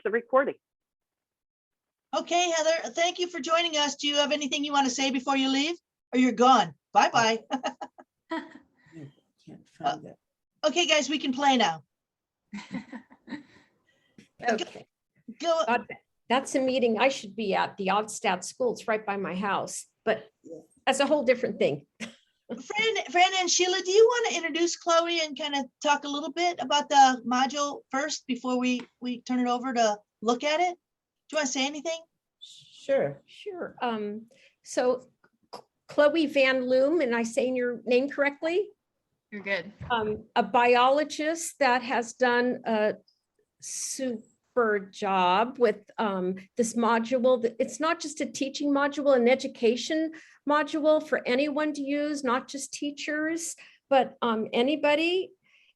the recording. Okay, Heather, thank you for joining us. Do you have anything you want to say before you leave? Or you're gone? Bye-bye. Can't find it. Okay, guys, we can play now. Okay. Go. God, that's a meeting I should be at, the Oddstad School. It's right by my house, but that's a whole different thing. Fran and Sheila, do you want to introduce Chloe and kind of talk a little bit about the module first before we turn it over to look at it? Do you want to say anything? Sure. So Chloe Van Loom, and I saying your name correctly? You're good. A biologist that has done a super job with this module. It's not just a teaching module, an education module for anyone to use, not just teachers, but anybody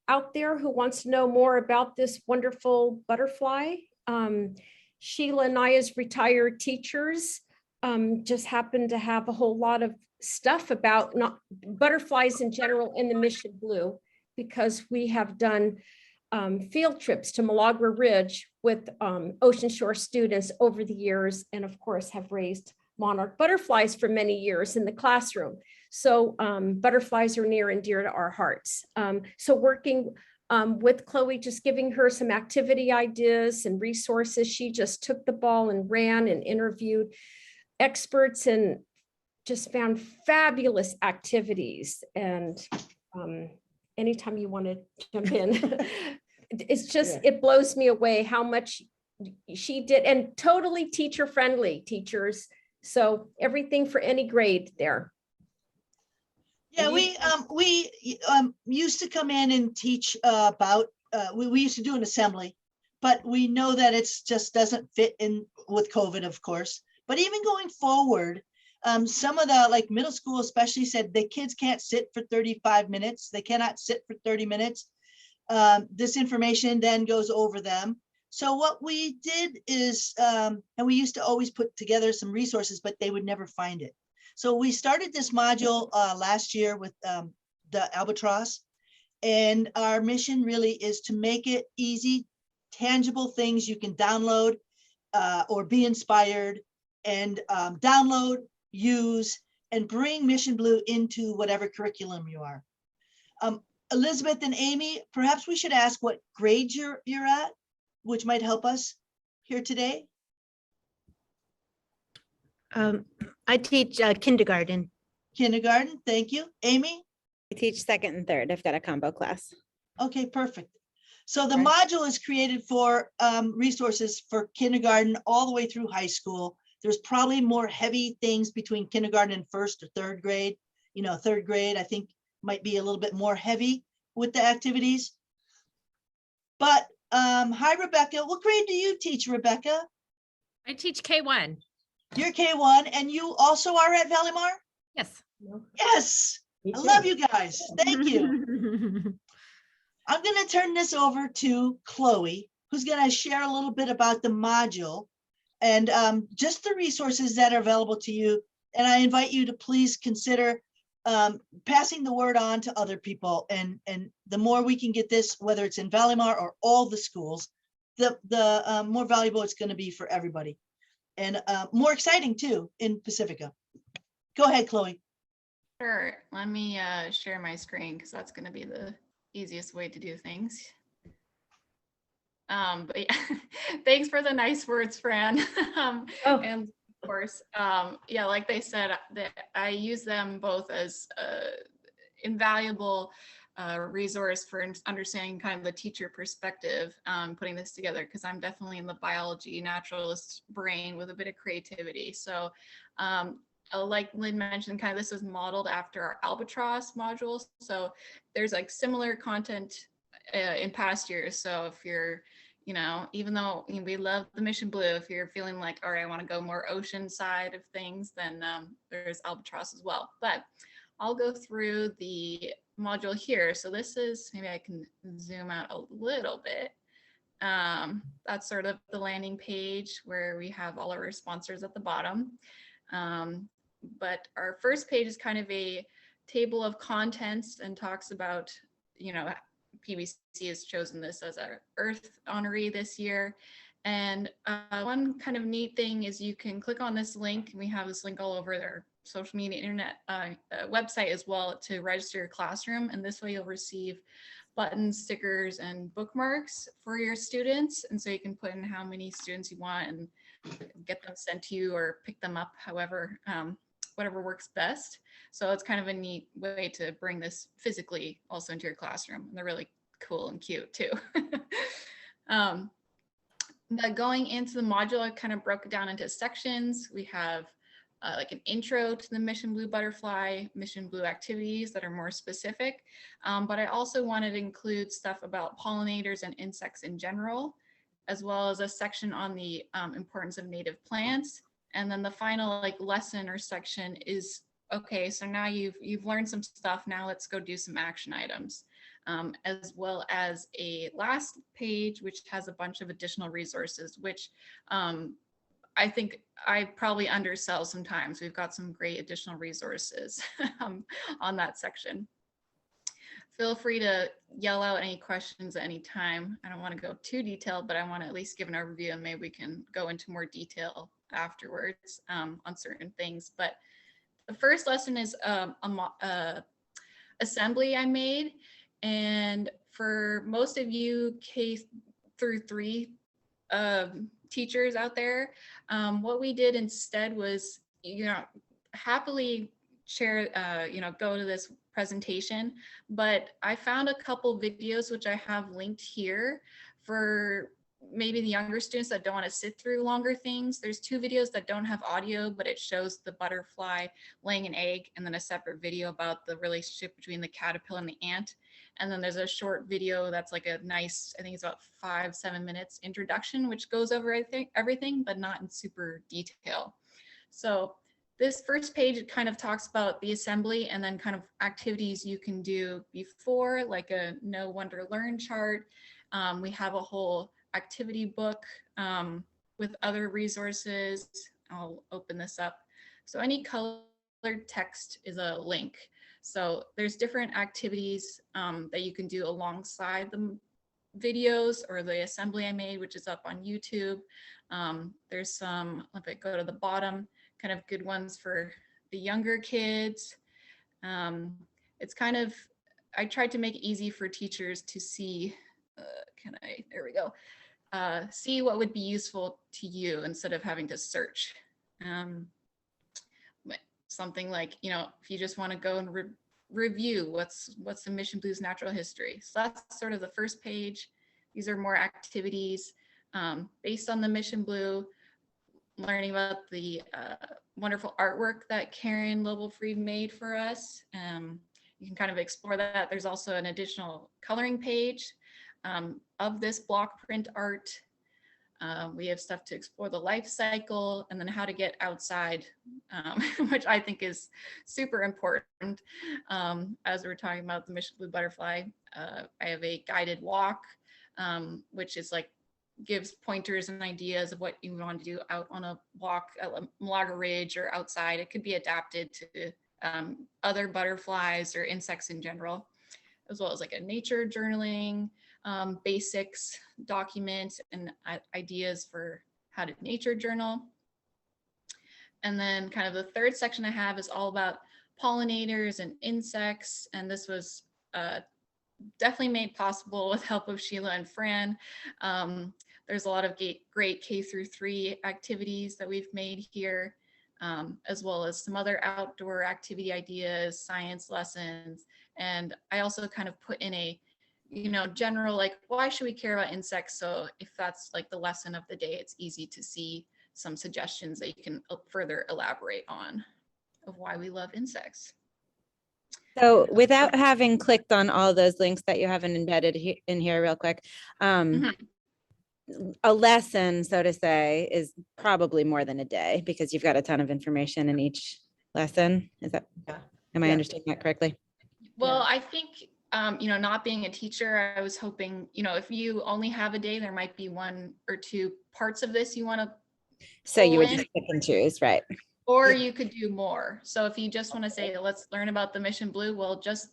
out there who wants to know more about this wonderful butterfly. Sheila and I, as retired teachers, just happen to have a whole lot of stuff about not butterflies in general in the Mission Blue, because we have done field trips to Milagro Ridge with Ocean Shore students over the years, and of course have raised monarch butterflies for many years in the classroom. So butterflies are near and dear to our hearts. So working with Chloe, just giving her some activity ideas and resources, she just took the ball and ran and interviewed experts and just found fabulous activities. And anytime you want to jump in, it's just, it blows me away how much she did, and totally teacher friendly teachers. So everything for any grade there. Yeah, we used to come in and teach about, we used to do an assembly, but we know that it's just doesn't fit in with COVID, of course. But even going forward, some of the like middle school especially said the kids can't sit for 35 minutes. They cannot sit for 30 minutes. This information then goes over them. So what we did is, and we used to always put together some resources, but they would never find it. So we started this module last year with the albatross, and our mission really is to make it easy, tangible things you can download or be inspired and download, use, and bring Mission Blue into whatever curriculum you are. Elizabeth and Amy, perhaps we should ask what grade you're at, which might help us here today. I teach kindergarten. Kindergarten, thank you. Amy? I teach second and third. I've got a combo class. Okay, perfect. So the Okay. module is created for resources for kindergarten all the way through high school. There's probably more heavy things between kindergarten and first or third grade. You know, third grade, I think, might be a little bit more heavy with the activities. But hi, Rebecca. What grade do you teach, Rebecca? I teach K1. You're K1, and you also are at Valimar? Yes. Yes, I love you guys. Thank you. I'm going to turn this over to Chloe, who's going to share a little bit about the module and just the resources that are available to you. And I invite you to please consider passing the word on to other people. And the more we can get this, whether it's in Valimar or all the schools, the more valuable it's going to be for everybody. And more exciting too in Pacifica. Go ahead, Chloe. Sure. Let me share my screen because that's going to be the easiest way to do things. But yeah, thanks for the nice words, Fran. And of course, yeah, like they said, I use them both as invaluable resource for understanding kind of the teacher perspective, putting this together, because I'm definitely in the biology naturalist brain with a bit of creativity. So like Lynn mentioned, kind of this is modeled after our albatross modules. So there's like similar content in past years. So if you're, you know, even though we love the Mission Blue, if you're feeling like, all right, I want to go more ocean side of things, then there's albatross as well. But I'll go through the module here. So this is, maybe I can zoom out a little bit. That's sort of the landing page where we have all our sponsors at the bottom. But our first page is kind of a table of contents and talks about, you know, PBC has chosen this as our Earth honoree this year. And one kind of neat thing is you can click on this link, and we have this link all over their social media internet website as well, to register your classroom. And this way you'll receive buttons, stickers, and bookmarks for your students. And so you can put in how many students you want and get them sent to you or pick them up, however, whatever works best. So it's kind of a neat way to bring this physically also into your classroom. And they're really cool and cute too. But going into the module, I kind of broke it down into sections. We have like an intro to the Mission Blue butterfly, Mission Blue activities that are more specific. But I also wanted to include stuff about pollinators and insects in general, as well as a section on the importance of native plants. And then the final like lesson or section is, okay, so now you've learned some stuff, now let's go do some action items. As well as a last page, which has a bunch of additional resources, which I think I probably undersell sometimes. We've got some great additional resources on that section. Feel free to yell out any questions at any time. I don't want to go too detailed, but I want to at least give an overview, and maybe we can go into more detail afterwards on certain things. But the first lesson is assembly I made. And for most of you K-3 teachers out there, what we did instead was, happily share, go to this presentation, but I found a couple videos which I have linked here for maybe the younger students that don't want to sit through longer things. There's 2 videos that don't have audio, but it shows the butterfly laying an egg, and then a separate video about the relationship between the caterpillar and the ant. And then there's a short video that's like a nice, I think it's about 5-7 minutes introduction, which goes over everything, but not in super detail. So this first page kind of talks about the assembly and then kind of activities you can do before, like a Know, Wonder, Learn chart. We have a whole activity book with other resources. I'll open this up. So any colored text is a link. So there's different activities that you can do alongside the videos or the assembly I made, which is up on YouTube. There's some, if I go to the bottom, kind of good ones for the younger kids. It's kind of, I tried to make it easy for teachers to see, there we go, see what would be useful to you instead of having to search. Something like, if you just want to go and review what's the Mission Blue's natural history. So that's sort of the first page. These are more activities based on the Mission Blue, learning about the wonderful artwork that Karen Lobelfried made for us. You can kind of explore that. There's also an additional coloring page of this block print art. We have stuff to explore the life cycle, and then how to get outside, which I think is super important. As we're talking about the Mission Blue butterfly, I have a guided walk, which is like gives pointers and ideas of what you want to do out on a walk at Malaga Ridge or outside. It could be adapted to other butterflies or insects in general, as well as like a nature journaling, basics document, and ideas for how to nature journal. And then kind of the third section I have is all about pollinators and insects. And this was definitely made possible with help of Sheila and Fran. There's a lot of great K-3 activities that we've made here, as well as some other outdoor activity ideas, science lessons. And I also kind of put in a, general, like, why should we care about insects? So if that's like the lesson of the day, it's easy to see some suggestions that you can further elaborate on of why we love insects. So without having clicked on all those links that you haven't embedded in here real quick, a lesson, so to say, is probably more than a day because you've got a ton of information in each lesson. Is that, am I understanding that correctly? Well, I think, not being a teacher, I was hoping, if you only have a day, there might be 1 or 2 parts of this you want to. So you would just pick and choose, right? Or you could do more. So if you just want to say, let's learn about the Mission Blue, well, just,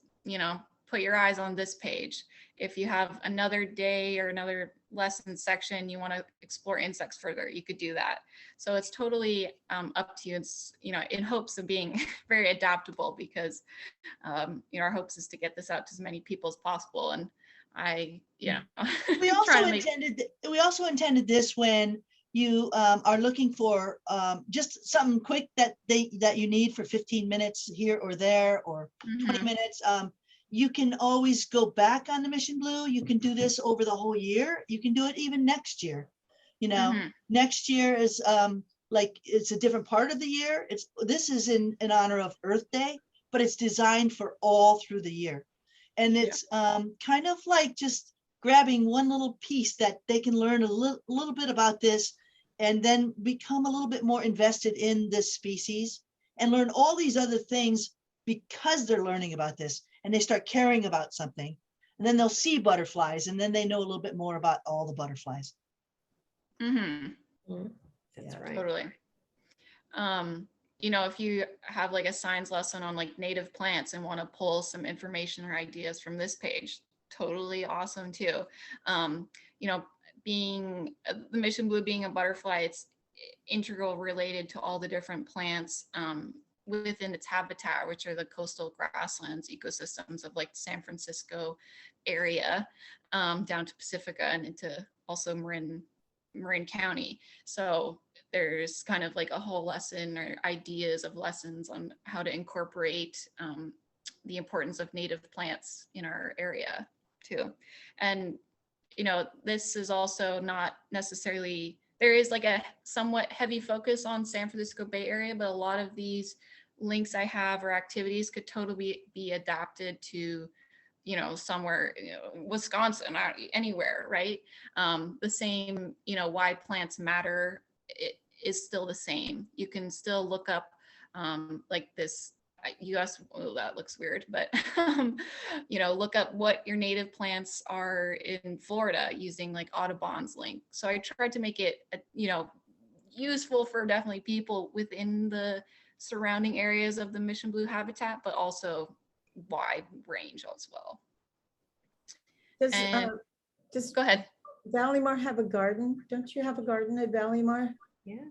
put your eyes on this page. If you have another day or another lesson section, you want to explore insects further, you could do that. So it's totally up to you. It's, you know, in hopes of being very adaptable, because, you know, our hopes is to get this out to as many people as possible. And I, yeah. We also intended this when you are looking for just something quick that you need for 15 minutes here or there, or 20 minutes. You can always go back on the Mission Blue. You can do this over the whole year. You can do it even next year. You know, next year is like, it's a different part of the year. This is in honor of Earth Day, but it's designed for all through the year. And it's kind of like just grabbing one little piece that they can learn a little bit about this, and then become a little bit more invested in this species and learn all these other things because they're learning about this, and they start caring about something, and then they'll see butterflies, and then they know a little bit more about all the butterflies. That's right. Totally. You know, if you have like a science lesson on like native plants and want to pull some information or ideas from this page, totally awesome too. You know, being the Mission Blue being a butterfly, it's integral related to all the different plants within its habitat, which are the coastal grasslands ecosystems of like San Francisco area, down to Pacifica and into also Marin County. So there's kind of like a whole lesson or ideas of lessons on how to incorporate the importance of native plants in our area too. And, you know, this is also not necessarily, there is like a somewhat heavy focus on San Francisco Bay Area, but a lot of these links I have or activities could totally be adapted to, you know, somewhere, you know, Wisconsin, or anywhere, right? The same, you know, why plants matter, it is still the same. You can still look up like this US, oh, that looks weird, but you know, look up what your native plants are in Florida using like Audubon's link. So I tried to make it, you know, useful for definitely people within the surrounding areas of the Mission Blue habitat, but also wide range as well. Does Go ahead. Valleymar have a garden? Don't you have a garden at Valleymar? Yeah.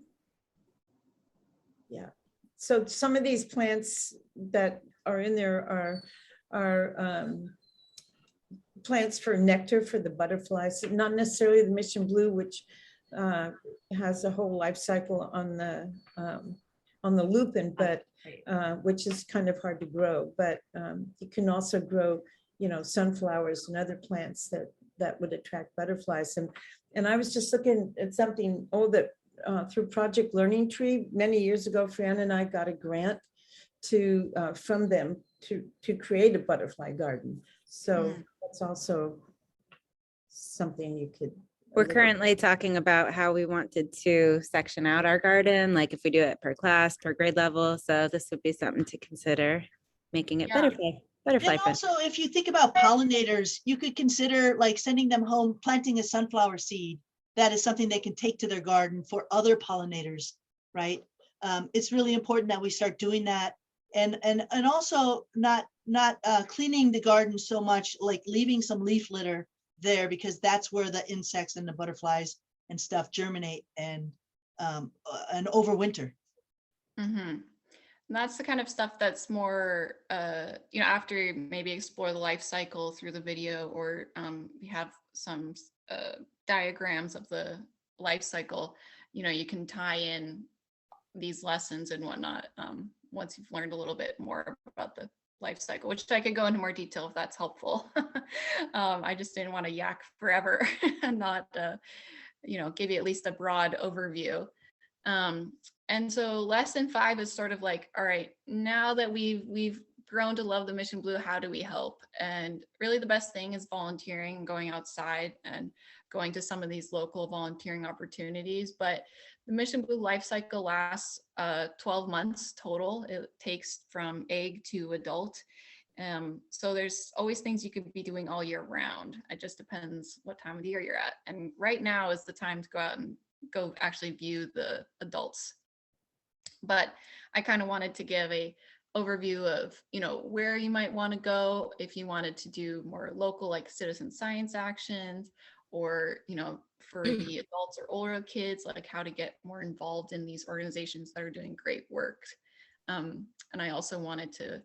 Yeah. So some of these plants that are in there are plants for nectar for the butterflies, not necessarily the Mission Blue, which has a whole life cycle on the lupin, but which is kind of hard to grow. But you can also grow, you know, sunflowers and other plants that would attract butterflies. And I was just looking at something that through Project Learning Tree many years ago, Fran and I got a grant from them to create a butterfly garden. So that's also something you could. We're currently talking about how we wanted to section out our garden, like if we do it per class, per grade level. So this would be something to consider, making it butterfly And fun. also, if you think about pollinators, you could consider like sending them home, planting a sunflower seed. That is something they can take to their garden for other pollinators, right? It's really important that we start doing that, and also not cleaning the garden so much, like leaving some leaf litter there, because that's where the insects and the butterflies and stuff germinate and overwinter. And that's the kind of stuff that's more, you know, after maybe explore the life cycle through the video, or we have some diagrams of the life cycle, you know, you can tie in these lessons and whatnot once you've learned a little bit more about the life cycle, which I could go into more detail if that's helpful. I just didn't want to yak forever and not, you know, give you at least a broad overview. And so lesson 5 is sort of like, all right, now that we've grown to love the Mission Blue, how do we help? And really the best thing is volunteering, going outside and going to some of these local volunteering opportunities. But the Mission Blue life cycle lasts 12 months total. It takes from egg to adult. So there's always things you could be doing all year round. It just depends what time of the year you're at. And right now is the time to go out and go actually view the adults. But I kind of wanted to give a overview of, where you might want to go if you wanted to do more local, like citizen science actions, or, for the adults or older kids, like how to get more involved in these organizations that are doing great work. And I also wanted to,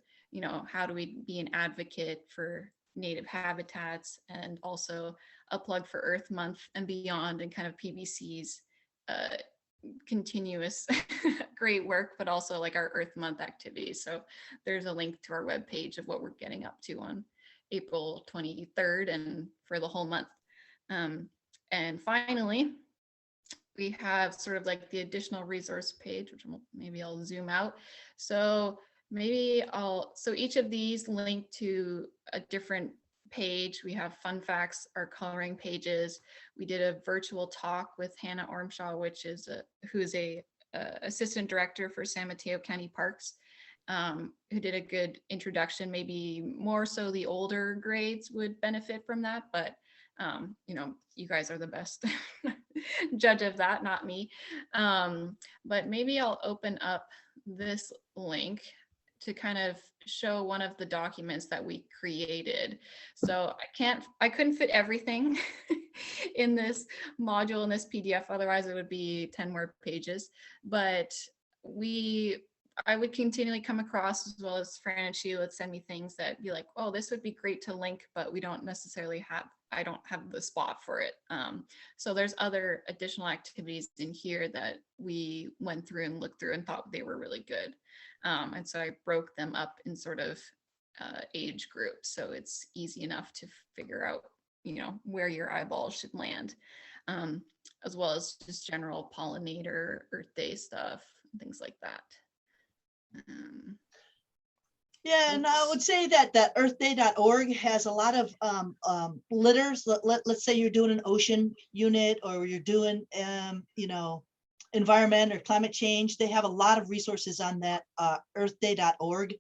how do we be an advocate for native habitats, and also a plug for Earth Month and beyond, and kind of PBC's continuous great work, but also like our Earth Month activities. So there's a link to our webpage of what we're getting up to on April 23rd and for the whole month. And finally, we have sort of like the additional resource page, which maybe I'll zoom out. So so each of these link to a different page. We have fun facts, our coloring pages. We did a virtual talk with Hannah Ormshaw, who's a assistant director for San Mateo County Parks, who did a good introduction. Maybe more so the older grades would benefit from that, but you guys are the best judge of that, not me. But maybe I'll open up this link to kind of show one of the documents that we created. So I couldn't fit everything in this module, in this PDF, otherwise it would be 10 more pages. But I would continually come across, as well as Fran and Sheila would send me things that be like, oh, this would be great to link, but I don't have the spot for it. So there's other additional activities in here that we went through and looked through and thought they were really good. And so I broke them up in sort of age groups, so it's easy enough to figure out, where your eyeballs should land, as well as just general pollinator, Earth Day stuff, things like that. Yeah, and I would say that earthday.org has a lot of litters. Let's say you're doing an ocean unit, or you're doing environment or climate change. They have a lot of resources on that earthday.org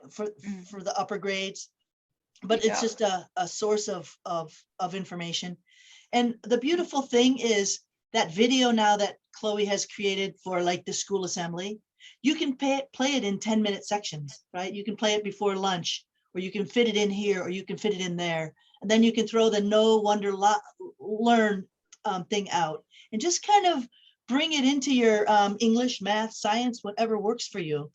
for the upper grades. But it's just a source of information. And the beautiful thing is that video now that Chloe has created for like the school assembly, you can play it in 10-minute sections, right? You can play it before lunch, or you can fit it in here, or you can fit it in there. And then you can throw the No Wonder Learn thing out and just kind of bring it into your English, math, science, whatever works for you.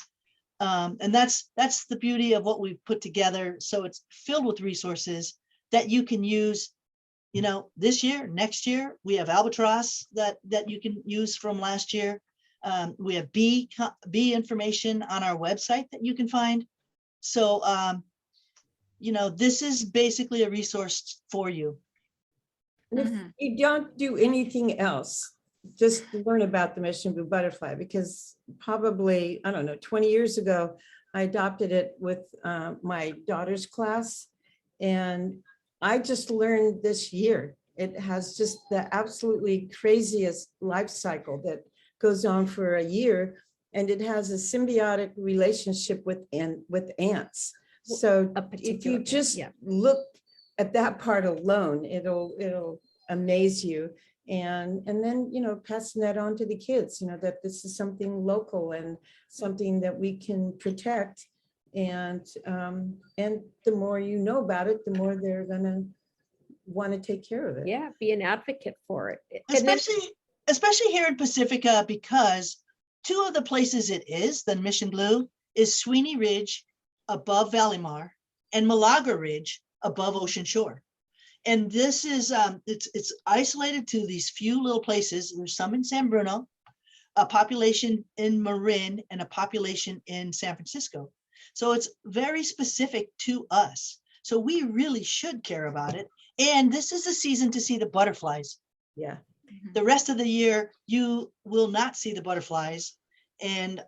And that's the beauty of what we've put together. So it's filled with resources that you can use, this year, next year. We have albatross that you can use from last year. We have bee information on our website that you can find. So, this is basically a resource for you. And if you don't do anything else, just learn about the Mission Blue Butterfly, because probably, 20 years ago, I adopted it with my daughter's class, and I just learned this year. It has just the absolutely craziest life cycle that goes on for a year, and it has a symbiotic relationship with ants. So if you just look at that part alone, it'll amaze you. And then, passing that on to the kids, that this is something local and something that we can protect. And the more you know about it, the more they're gonna want to take care of it. Yeah, be an advocate for it. Especially here in Pacifica, because two of the places it is, the Mission Blue, is Sweeney Ridge above Valimar and Malaga Ridge above Ocean Shore. And this is, it's isolated to these few little places. There's some in San Bruno, a population in Marin, and a population in San Francisco. So it's very specific to us. So we really should care about it. And this is the season to see the butterflies. Yeah. The rest of the year, you will not see the butterflies. And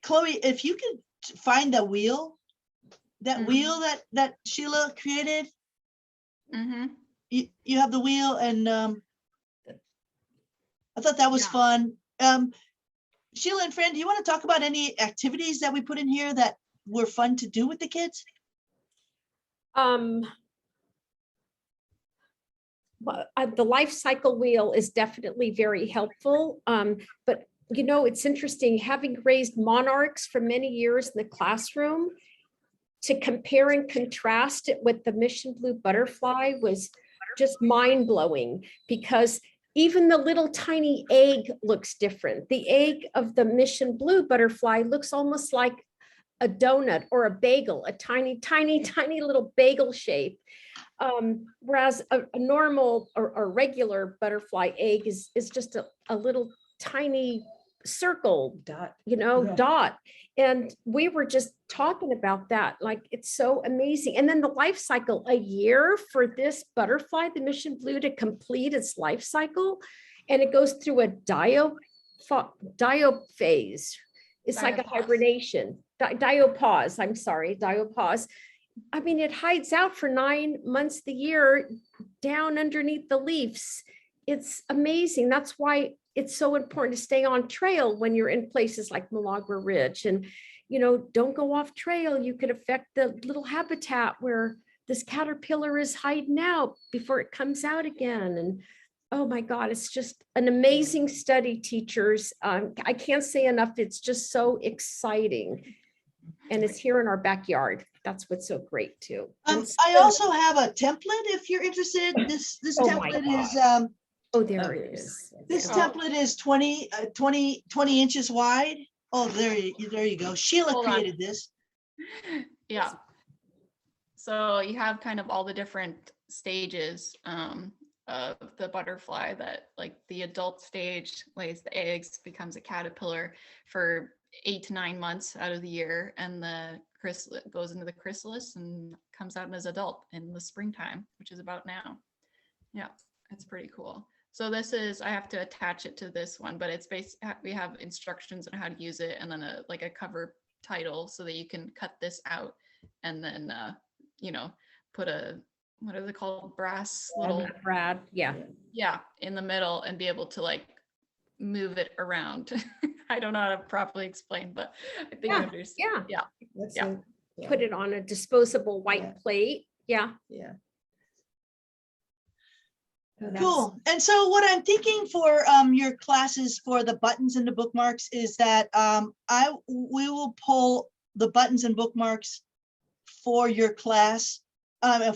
Chloe, if you could find the wheel, wheel that Sheila created, you have the wheel, and I thought that was fun. Sheila and Fran, do you want to talk about any activities that we put in here that were fun to do with the kids? The life cycle wheel is definitely very helpful, but you know, it's interesting, having raised monarchs for many years in the classroom, to compare and contrast it with the mission blue butterfly was just mind blowing, because even the little tiny egg looks different. The egg of the mission blue butterfly looks almost like a donut or a bagel, a tiny, tiny, tiny little bagel shape. Whereas a normal or regular butterfly egg is just a little tiny circle Dot. you know, Yeah. dot. And we were just talking about that, like, it's so amazing. And then the life cycle, a year for this butterfly, the mission blue, to complete its life cycle. And it goes through a diaphase. It's like a Diapause. hibernation, diapause, I'm sorry, diapause. I mean, it hides out for 9 months of the year down underneath the leaves. It's amazing. That's why it's so important to stay on trail when you're in places like Milagro Ridge, and, you know, don't go off trail. You could affect the little habitat where this caterpillar is hiding out before it comes out again. And oh my God, it's just an amazing study, teachers. I can't say enough. It's just so exciting. And it's here in our backyard. That's what's so great too. I also have a template if you're interested. This Oh my template is Oh, there it is. this Yeah. template is 20 inches wide. Oh, there you go. Sheila Hold on. created this. Yeah. So you have kind of all the different stages of the butterfly, that like the adult stage lays the eggs, becomes a caterpillar for 8 to 9 months out of the year, and the chrysalis goes into the chrysalis and comes out as adult in the springtime, which is about now. Yeah, it's pretty cool. So this is, I have to attach it to this one, but it's we have instructions on how to use it, and then like a cover title so that you can cut this out and then, you know, put what are they called? Brass little, Brad, yeah. yeah, in the middle, and be able to like move it around. I don't know how to properly explain, but I think you Yeah, understand. yeah. That's Yeah. it. Yeah. Put it on a disposable white Yeah. plate. Yeah. Yeah. Cool. And so what I'm thinking for your classes for the buttons and the bookmarks is that we will pull the buttons and bookmarks for your class,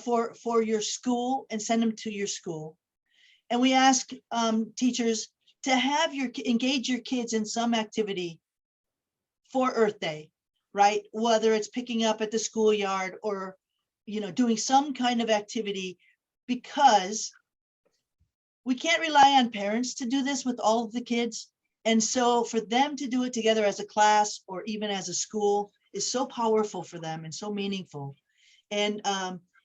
for your school, and send them to your school. And we ask teachers to have engage your kids in some activity for Earth Day, right? Whether it's picking up at the schoolyard or, you know, doing some kind of activity, because we can't rely on parents to do this with all of the kids. And so for them to do it together as a class or even as a school is so powerful for them and so meaningful. And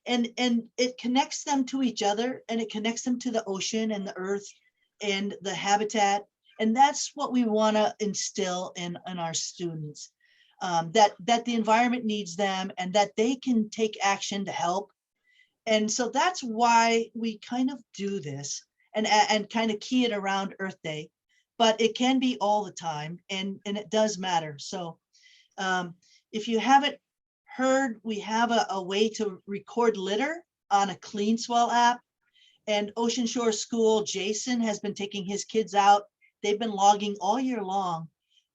it connects them to each other, and it connects them to the ocean and the earth and the habitat. And that's what we want to instill in our students, that the environment needs them and that they can take action to help. And so that's why we kind of do this and kind of key it around Earth Day, but it can be all the time, and it does matter. So if you haven't heard, we have a way to record litter on a Clean Swell app, and Ocean Shore School, Jason has been taking his kids out. They've been logging all year long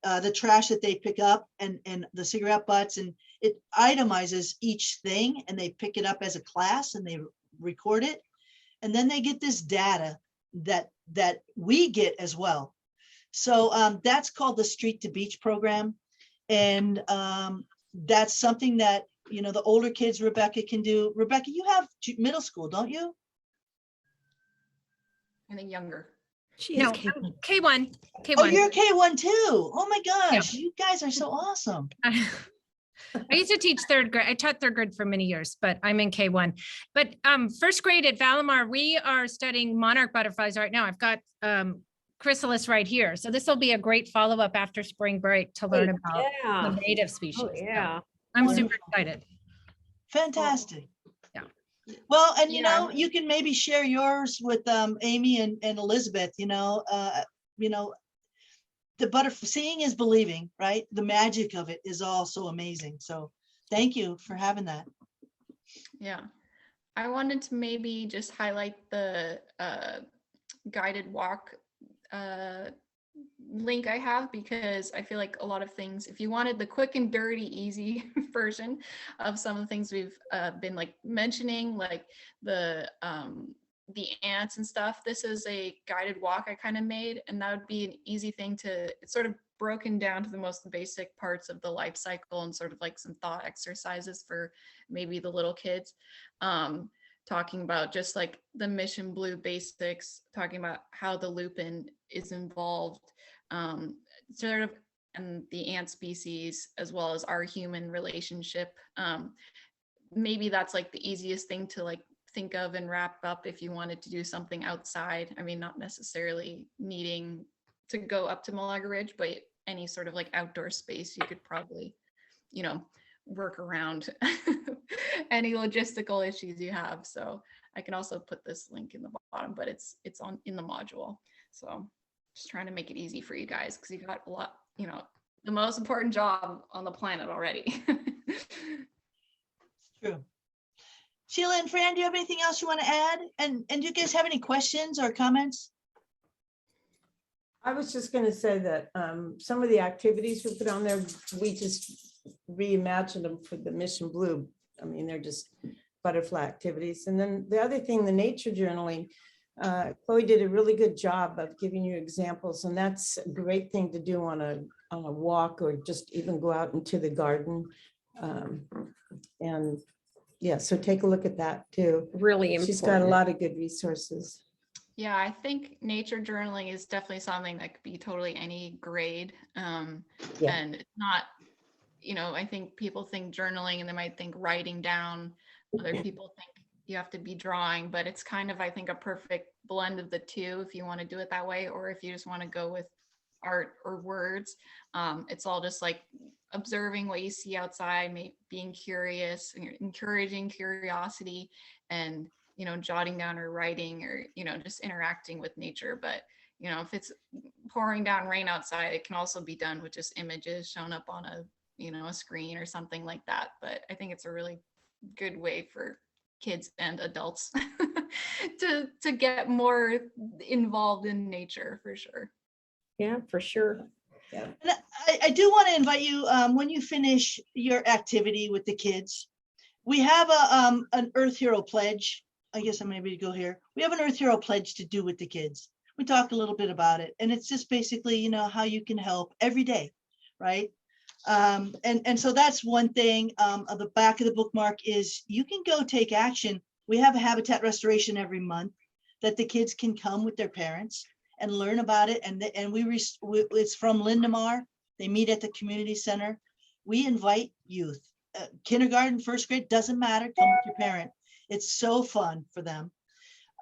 the trash that they pick up and the cigarette butts, and it itemizes each thing, and they pick it up as a class and they record it. And then they get this data that we get as well. So that's called the Street to Beach program. And that's something that, you know, the older kids, Rebecca, can do. Rebecca, you have middle school, don't you? I think younger. She No, is capable. K1. Oh, you're K1 too. Oh my gosh, you guys are so awesome. I used to teach third grade. I taught third grade for many years, but I'm in K1. But first grade at Valimar, we are studying monarch butterflies right now. I've got chrysalis right here. So this will be a great follow-up after spring break to learn about Yeah. the native species. Oh, yeah. I'm Wonderful. super excited. Fantastic. Yeah. Well, and you Yeah. know, you can maybe share yours with Amy and Elizabeth, you know, the seeing is believing, right? The magic of it is all so amazing. So thank you for having that. Yeah. I wanted to maybe just highlight the guided walk link I have, because I feel like a lot of things, if you wanted the quick and dirty, easy version of some of the things we've been like mentioning, like the ants and stuff, this is a guided walk I kind of made, and that would be an easy thing to, it's sort of broken down to the most basic parts of the life cycle and sort of like some thought exercises for maybe the little kids. Talking about just like the mission blue basics, talking about how the lupin is involved, sort of, and the ant species, as well as our human relationship. Maybe that's like the easiest thing to like think of and wrap up if you wanted to do something outside. I mean, not necessarily needing to go up to Malaga Ridge, but any sort of like outdoor space, you could probably, you know, work around any logistical issues you have. So I can also put this link in the bottom, but it's on in the module. So just trying to make it easy for you guys, because you've got a lot, you know, the most important job on the planet already. True. Sheila and Fran, do you have anything else you want to add? And do you guys have any questions or comments? I was just going to say that some of the activities we put on there, we just reimagined them for the Mission Blue. I mean, they're just butterfly activities. And then the other thing, the nature journaling, Chloe did a really good job of giving you examples, and that's a great thing to do on a walk, or just even go out into the garden. And yeah, so take a look at that too. Really important. She's got a lot of good resources. Yeah, I think nature journaling is definitely something that could be totally any grade. And it's not, you know, I think people think journaling and they might think writing down. Other people think you have to be drawing, but it's kind of, I think, a perfect blend of the two if you want to do it that way, or if you just want to go with art or words. It's all just like observing what you see outside, being curious, and encouraging curiosity, and, you know, jotting down or writing, or, you know, just interacting with nature. But, you know, if it's pouring down rain outside, it can also be done with just images shown up on a, you know, a screen or something like that. But I think it's a really good way for kids and adults to get more involved in nature, for sure. Yeah, for sure. And I do want to invite you, when you finish your activity with the kids, we have an Earth Hero pledge. I guess I'm maybe to go here. We have an Earth Hero pledge to do with the kids. We talk a little bit about it, and it's just basically, you know, how you can help every day, right? And so that's one thing. On the back of the bookmark is you can go take action. We have a habitat restoration every month that the kids can come with their parents and learn about it. And it's from Lindemar. They meet at the community center. We invite youth, kindergarten, first grade, doesn't matter. Come with your parent. It's so fun for them.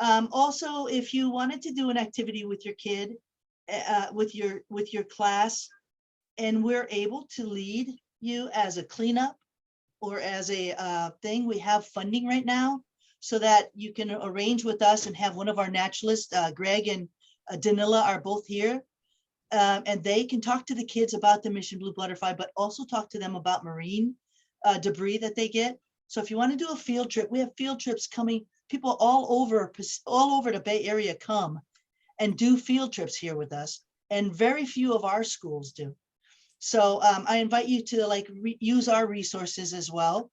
Also, if you wanted to do an activity with your kid, with your class, and we're able to lead you as a cleanup or as a thing, we have funding right now so that you can arrange with us and have one of our naturalists, Greg and Danila are both here, and they can talk to the kids about the Mission Blue butterfly, but also talk to them about marine debris that they get. So if you want to do a field trip, we have field trips coming. People all over the Bay Area come and do field trips here with us, and very few of our schools do. So I invite you to like use our resources as well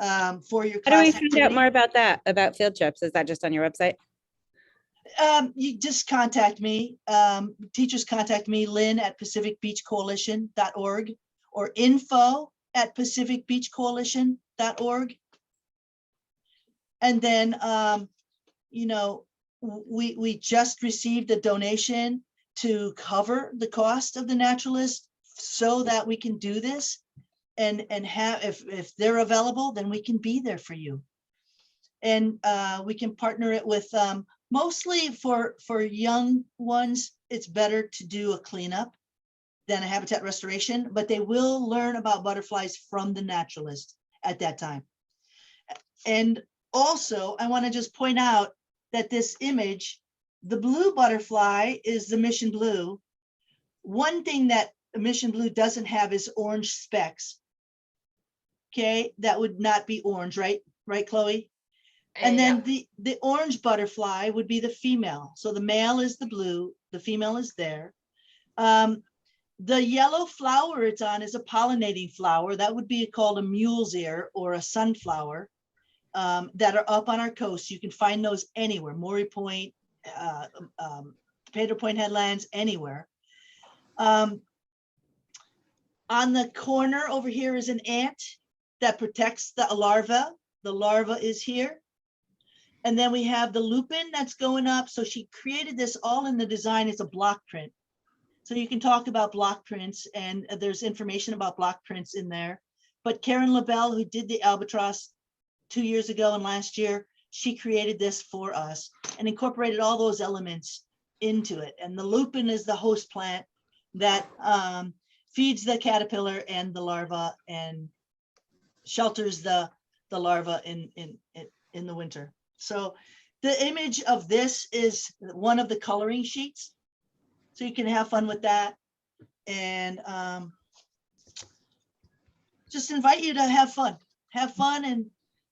for your class. How do we find activity. out more about that, about field trips? Is that just on your website? You just contact me. Teachers contact me, lynn@pacificbeachcoalition.org or info@pacificbeachcoalition.org. And then, you know, we just received a donation to cover the cost of the naturalist so that we can do this and have, if they're available, then we can be there for you. And we can partner it with, mostly for young ones, it's better to do a cleanup than a habitat restoration, but they will learn about butterflies from the naturalist at that time. And also, I want to just point out that this image, the blue butterfly is the Mission Blue. One thing that Mission Blue doesn't have is orange specks. Okay, that would not be orange, right? Right, Chloe? And then the orange butterfly would be the female. So the male is the blue, the female is there. The yellow flower it's on is a pollinating flower. That would be called a mule's ear or a sunflower, that are up on our coast. You can find those anywhere, Maury Point, Potato Point Headlands, anywhere. On the corner over here is an ant that protects the larva. The larva is here. And then we have the lupin that's going up. So she created this all in the design. It's a block print. So you can talk about block prints, and there's information about block prints in there. But Karen LaBelle, who did the albatross 2 years ago and last year, she created this for us and incorporated all those elements into it. And the lupin is the host plant that feeds the caterpillar and the larva and shelters the larva in the winter. So the image of this is one of the coloring sheets. So you can have fun with that. And just invite you to have fun and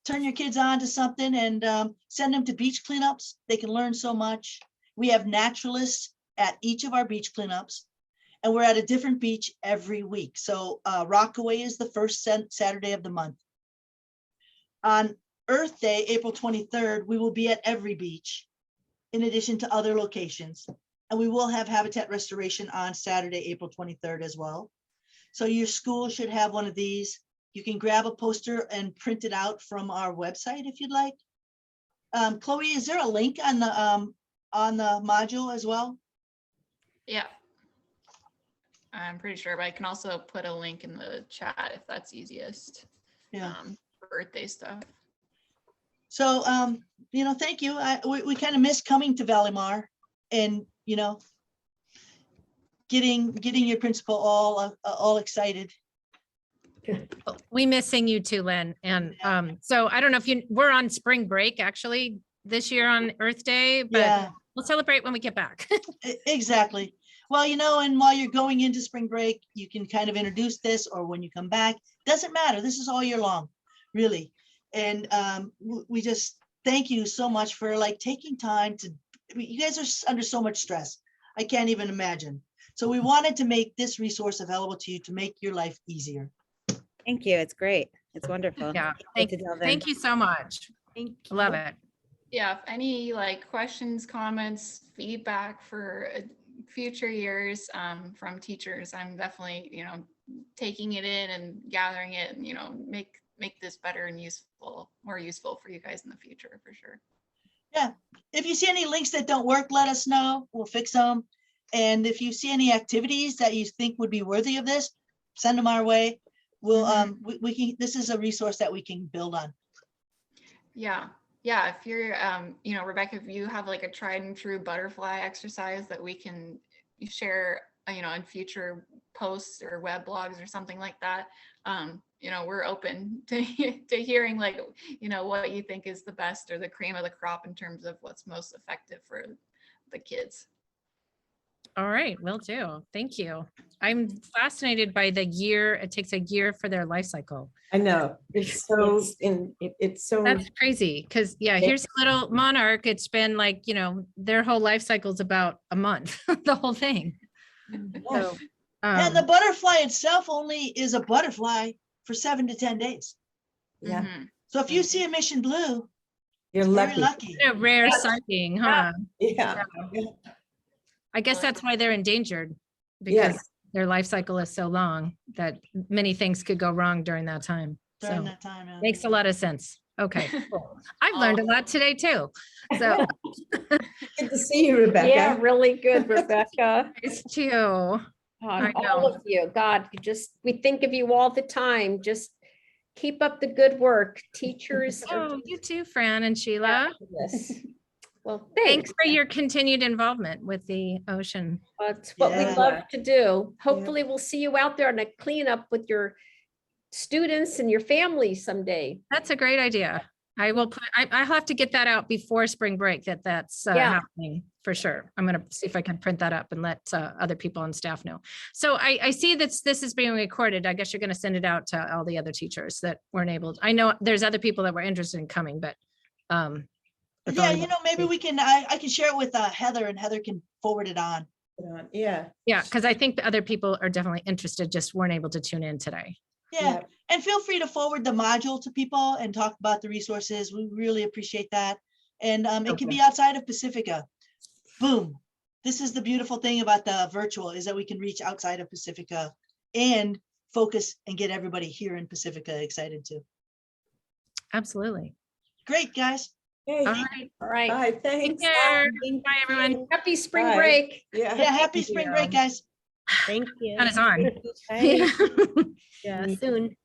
turn your kids on to something, and send them to beach cleanups. They can learn so much. We have naturalists at each of our beach cleanups, and we're at a different beach every week. So Rockaway is the first Saturday of the month. On Earth Day, April 23rd, we will be at every beach in addition to other locations. And we will have habitat restoration on Saturday, April 23rd as well. So your school should have one of these. You can grab a poster and print it out from our website if you'd like. Chloe, is there a link on the module as well? Yeah. I'm pretty sure, but I can also put a link in the chat if that's easiest. Yeah. For birthday stuff. So, thank you. We kind of miss coming to Valimar and, getting your principal all excited. We missing you too, Lynn. And so I don't know if we're on spring break actually this year on Earth Day, but Yeah, we'll celebrate when we get back. exactly. Well, and while you're going into spring break, you can kind of introduce this, or when you come back, doesn't matter. This is all year long, really. And we just thank you so much for taking time to, you guys are under so much stress. I can't even imagine. So we wanted to make this resource available to you to make your life easier. Thank you. It's great. It's wonderful. Yeah. Good to delve in. Thank you so much. Love it. Yeah, if any questions, comments, feedback for future years from teachers, I'm definitely, taking it in and gathering it and, make this better and more useful for you guys in the future for sure. Yeah. If you see any links that don't work, let us know. We'll fix them. And if you see any activities that you think would be worthy of this, send them our way. We'll we can, this is a resource that we can build on. Yeah. If you're Rebecca, if you have a tried and true butterfly exercise that we can share in future posts or web blogs or something like that, we're open to hearing what you think is the best or the cream of the crop in terms of what's most effective for the kids. All right, will do. Thank you. I'm fascinated by the year. It takes a year for their life cycle. I know, it's so, it's so. That's crazy. Cause here's a little monarch. It's been their whole life cycle is about a month, the whole thing. So, and the butterfly itself only is a butterfly for 7 to 10 days. Yeah. So if you see a mission blue, You're very lucky. lucky. a rare sighting, huh? Yeah. I guess that's why they're endangered, because their life cycle is so long that many things could go wrong during that time. During So that time. Yeah. makes a lot of sense. Okay, cool. I've learned a lot today too. So Good to see you, Rebecca. Yeah, really good, Rebecca. it's too. God, I all know. of you. God, we think of you all the time. Just keep up the good work. Teachers are Oh, you too, Fran and Sheila. fabulous. Well, Thanks for your continued involvement with the ocean. That's what we Yeah. love to do. Hopefully we'll see you out there on a cleanup with your students and your family someday. That's a great idea. I will put, I'll have to get that out before spring break that's Yeah. happening for sure. I'm going to see if I can print that up and let other people on staff know. So I see that this is being recorded. I guess you're going to send it out to all the other teachers that weren't able to. I know there's other people that were interested in coming, but Yeah, maybe we can, I can share it with Heather, and Heather can forward it on. Yeah. Yeah, because I think the other people are definitely interested, just weren't able to tune in today. Yeah, and feel free to forward the module to people and talk about the resources. We really appreciate that. And it can be outside of Pacifica. Boom. This is the beautiful thing about the virtual is that we can reach outside of Pacifica and focus and get everybody here in Pacifica excited too. Absolutely. Great, guys. Hey, All right. All right. bye, Take thanks. care. Bye, everyone. Happy spring Bye. break. Yeah, happy spring break, guys. Thank you. That is on. Bye. Yeah, soon.